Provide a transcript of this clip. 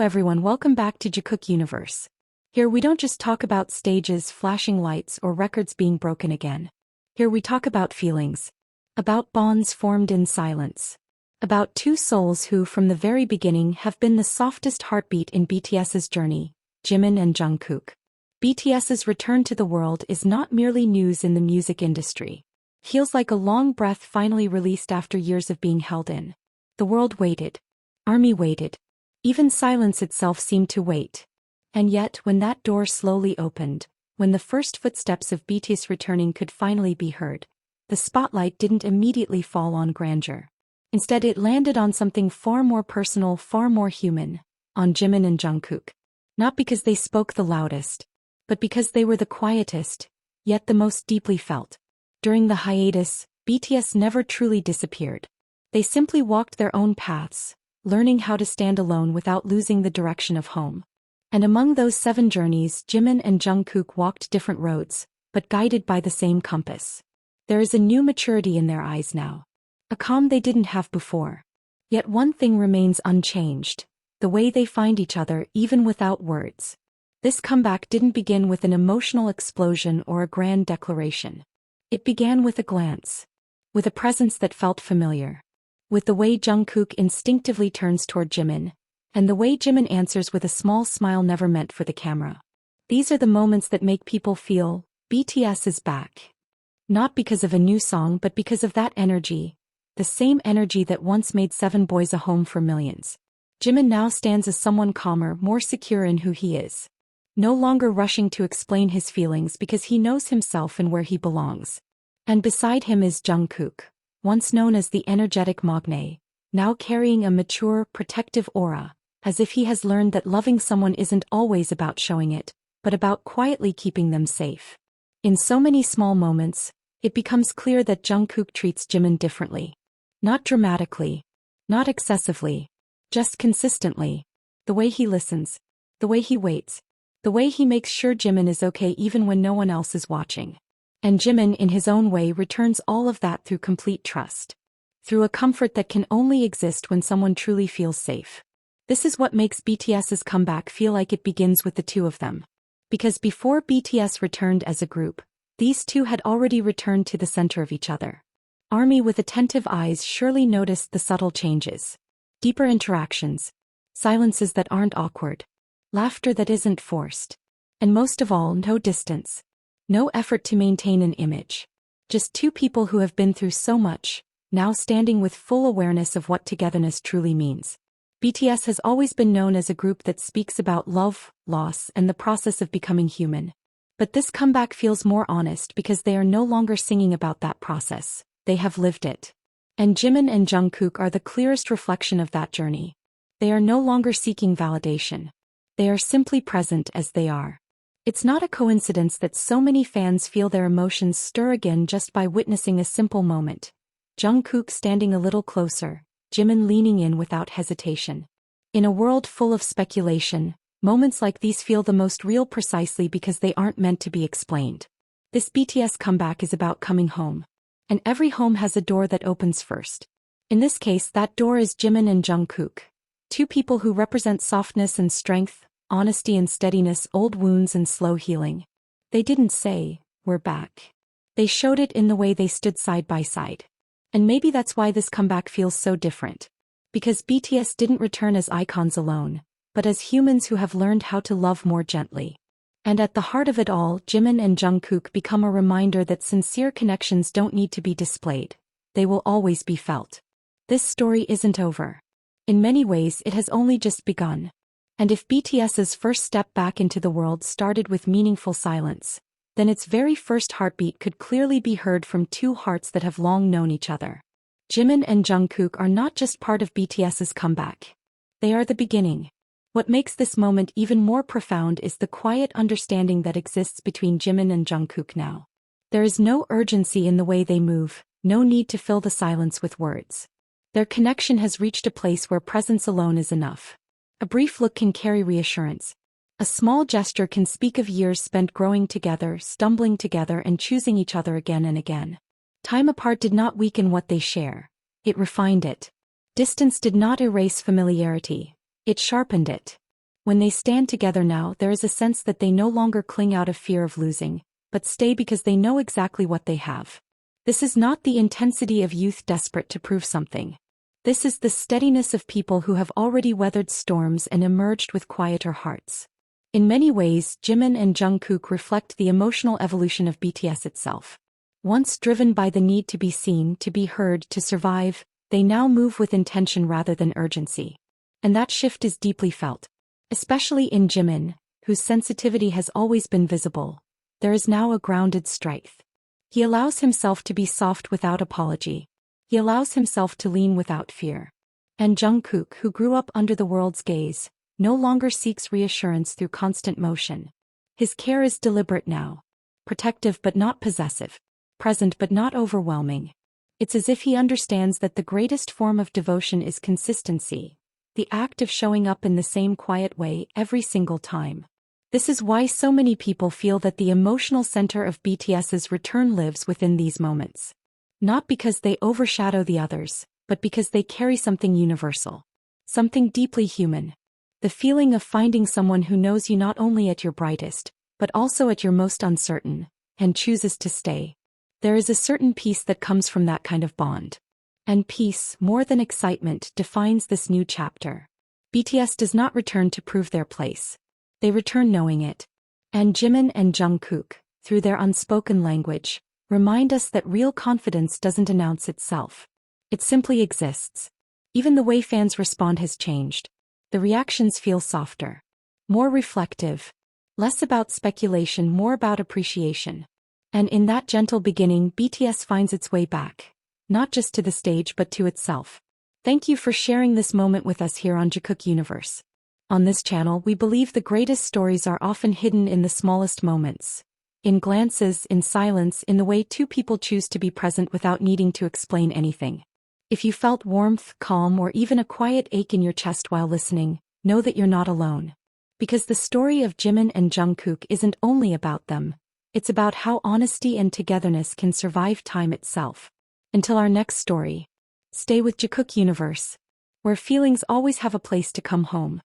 everyone, welcome back to Jikook Universe. Here we don't just talk about stages, flashing lights, or records being broken again. Here we talk about feelings. About bonds formed in silence. About two souls who, from the very beginning, have been the softest heartbeat in BTS's journey, Jimin and Jungkook. BTS's return to the world is not merely news in the music industry. Feels like a long breath finally released after years of being held in. The world waited. ARMY waited. Even silence itself seemed to wait. And yet, when that door slowly opened, when the first footsteps of BTS returning could finally be heard, the spotlight didn't immediately fall on grandeur. Instead, it landed on something far more personal, far more human, on Jimin and Jungkook. Not because they spoke the loudest, but because they were the quietest, yet the most deeply felt. During the hiatus, BTS never truly disappeared. They simply walked their own paths, learning how to stand alone without losing the direction of home. And among those 7 journeys, Jimin and Jungkook walked different roads, but guided by the same compass. There is a new maturity in their eyes now. A calm they didn't have before. Yet one thing remains unchanged: the way they find each other even without words. This comeback didn't begin with an emotional explosion or a grand declaration. It began with a glance. With a presence that felt familiar. With the way Jungkook instinctively turns toward Jimin, and the way Jimin answers with a small smile never meant for the camera. These are the moments that make people feel, BTS is back. Not because of a new song but because of that energy, the same energy that once made 7 Boys a home for millions. Jimin now stands as someone calmer, more secure in who he is. No longer rushing to explain his feelings because he knows himself and where he belongs. And beside him is Jungkook, once known as the energetic magne, now carrying a mature, protective aura, as if he has learned that loving someone isn't always about showing it, but about quietly keeping them safe. In so many small moments, it becomes clear that Jungkook treats Jimin differently. Not dramatically, not excessively, just consistently. The way he listens, the way he waits, the way he makes sure Jimin is okay even when no one else is watching. And Jimin, in his own way, returns all of that through complete trust. Through a comfort that can only exist when someone truly feels safe. This is what makes BTS's comeback feel like it begins with the two of them. Because before BTS returned as a group, these two had already returned to the center of each other. ARMY with attentive eyes surely noticed the subtle changes. Deeper interactions. Silences that aren't awkward. Laughter that isn't forced. And most of all, no distance. No effort to maintain an image. Just two people who have been through so much, now standing with full awareness of what togetherness truly means. BTS has always been known as a group that speaks about love, loss, and the process of becoming human. But this comeback feels more honest because they are no longer singing about that process, they have lived it. And Jimin and Jungkook are the clearest reflection of that journey. They are no longer seeking validation. They are simply present as they are. It's not a coincidence that so many fans feel their emotions stir again just by witnessing a simple moment. Jungkook standing a little closer, Jimin leaning in without hesitation. In a world full of speculation, moments like these feel the most real precisely because they aren't meant to be explained. This BTS comeback is about coming home. And every home has a door that opens first. In this case, that door is Jimin and Jungkook. Two people who represent softness and strength, honesty and steadiness, old wounds and slow healing. They didn't say, "We're back." They showed it in the way they stood side by side. And maybe that's why this comeback feels so different. Because BTS didn't return as icons alone, but as humans who have learned how to love more gently. And at the heart of it all, Jimin and Jungkook become a reminder that sincere connections don't need to be displayed. They will always be felt. This story isn't over. In many ways, it has only just begun. And if BTS's first step back into the world started with meaningful silence, then its very first heartbeat could clearly be heard from two hearts that have long known each other. Jimin and Jungkook are not just part of BTS's comeback. They are the beginning. What makes this moment even more profound is the quiet understanding that exists between Jimin and Jungkook now. There is no urgency in the way they move, no need to fill the silence with words. Their connection has reached a place where presence alone is enough. A brief look can carry reassurance. A small gesture can speak of years spent growing together, stumbling together, and choosing each other again and again. Time apart did not weaken what they share. It refined it. Distance did not erase familiarity. It sharpened it. When they stand together now, there is a sense that they no longer cling out of fear of losing, but stay because they know exactly what they have. This is not the intensity of youth desperate to prove something. This is the steadiness of people who have already weathered storms and emerged with quieter hearts. In many ways, Jimin and Jungkook reflect the emotional evolution of BTS itself. Once driven by the need to be seen, to be heard, to survive, they now move with intention rather than urgency. And that shift is deeply felt. Especially in Jimin, whose sensitivity has always been visible, there is now a grounded strength. He allows himself to be soft without apology. He allows himself to lean without fear. And Jungkook, who grew up under the world's gaze, no longer seeks reassurance through constant motion. His care is deliberate now. Protective but not possessive. Present but not overwhelming. It's as if he understands that the greatest form of devotion is consistency. The act of showing up in the same quiet way every single time. This is why so many people feel that the emotional center of BTS's return lives within these moments. Not because they overshadow the others, but because they carry something universal. Something deeply human. The feeling of finding someone who knows you not only at your brightest, but also at your most uncertain, and chooses to stay. There is a certain peace that comes from that kind of bond. And peace, more than excitement, defines this new chapter. BTS does not return to prove their place. They return knowing it. And Jimin and Jungkook, through their unspoken language, remind us that real confidence doesn't announce itself. It simply exists. Even the way fans respond has changed. The reactions feel softer. More reflective. Less about speculation, more about appreciation. And in that gentle beginning, BTS finds its way back. Not just to the stage but to itself. Thank you for sharing this moment with us here on Jikook Universe. On this channel, we believe the greatest stories are often hidden in the smallest moments. In glances, in silence, in the way two people choose to be present without needing to explain anything. If you felt warmth, calm, or even a quiet ache in your chest while listening, know that you're not alone. Because the story of Jimin and Jungkook isn't only about them. It's about how honesty and togetherness can survive time itself. Until our next story, stay with Jikook Universe, where feelings always have a place to come home.